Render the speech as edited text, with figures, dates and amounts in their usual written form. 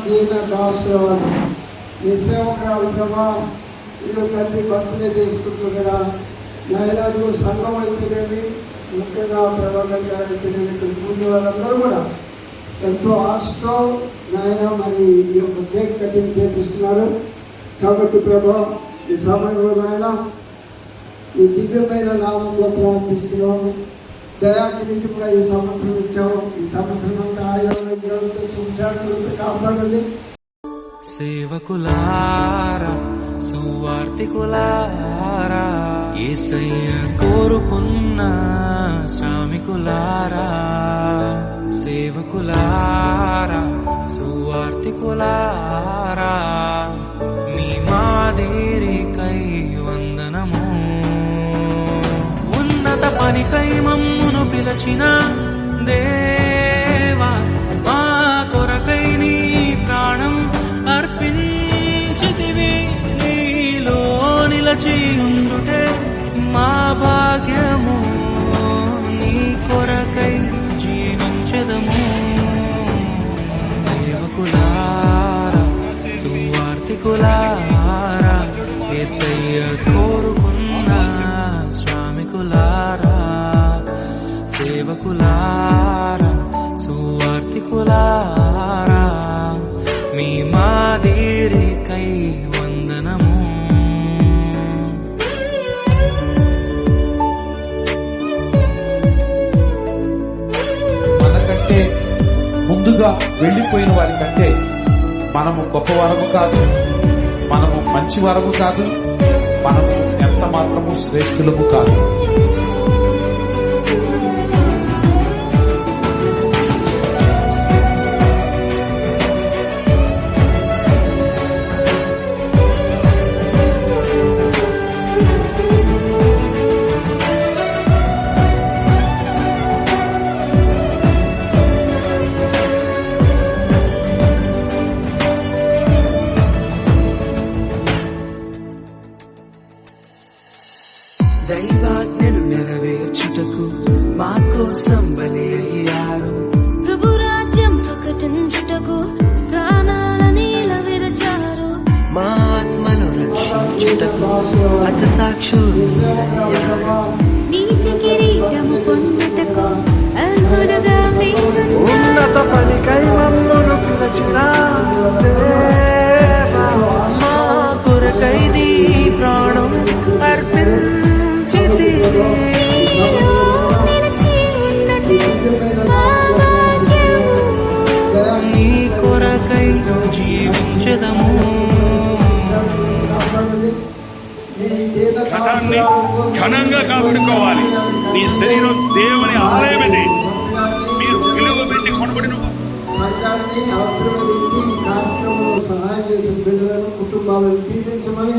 దీన దాసేవాడు నీ సేవకురాలు ప్రభా ఇల్లు తండ్రి బర్త్డే చేసుకుంటుండగా నాయన సంఘం అయితేనేమి ముఖ్యంగా ప్రధాన గారు అయితేనేమి ఇక్కడ వాళ్ళందరూ కూడా ఎంతో ఆశతో నాయన మరి ఈ యొక్క కేక్ కటింగ్ చేపిస్తున్నారు. కాబట్టి ప్రభా ఈ సమయంలో నాయన ఈ దివ్యమైన నామంలో ప్రార్థిస్తున్నాము. దయాకిరికి కూడా ఈ సంవత్సరం ఇచ్చాము. ఈ సంవత్సరం అంతా ఆయుర్వేదంతో సుశాంతులతో కాపాడండి. సేవకులారా సువార్తికులారా యేసయ్య కోరుకున్న శ్రామికులారా సేవకులారా సువార్తికులారా మీ మాదిరికై వందనము. ఉన్నత పనికై మమ్మును పిలచిన దేవా మా కొరకై నీ ప్రాణం అర్పించితివి. నీలో నిలచి ఉండుటే మా భాగ్యము. నీ కొరకై జీవించదము. సేవకులారా సువార్తికులారా యేసయ్య కోరుకున్న శ్రామికులారా సేవకులారా సువార్తికులారా మీ మాదిరికై వందనము. మనకంటే ముందుగా వెళ్ళిపోయిన వారి కంటే మనము గొప్పవారము కాదు, మనము మంచి వారము కాదు, మనము ఎంత మాత్రము శ్రేష్ఠులము కాదు. దైవాజ్ఞను నెరవేర్చుటకు మా కోసం బలి అయ్యారు. ప్రభు రాజ్యం ప్రకటించుటకు ప్రాణాలని విరచారు. మా ఆత్మను రక్షించుటకు హతసాక్షులు నీతి కిరీటము పొందుటకు అర్హులుగా ఉన్నత పనికై మమ్మును పిలచిన దేవా మా కొరకై నీ ప్రాణం అర్పించితివి. నీ కొరకై జీవించదము. ఘటాన్ని ఘనంగా కాపాడుకోవాలి. నీ శరీరం దేవుని ఆలయమది. మీరు విలువ పెట్టి కొనబడిన సంఘాన్ని ఆశీర్వదించి కార్యక్రమంలో సహాయం చేసిన బిడ్డలను కుటుంబాలను దీవించమని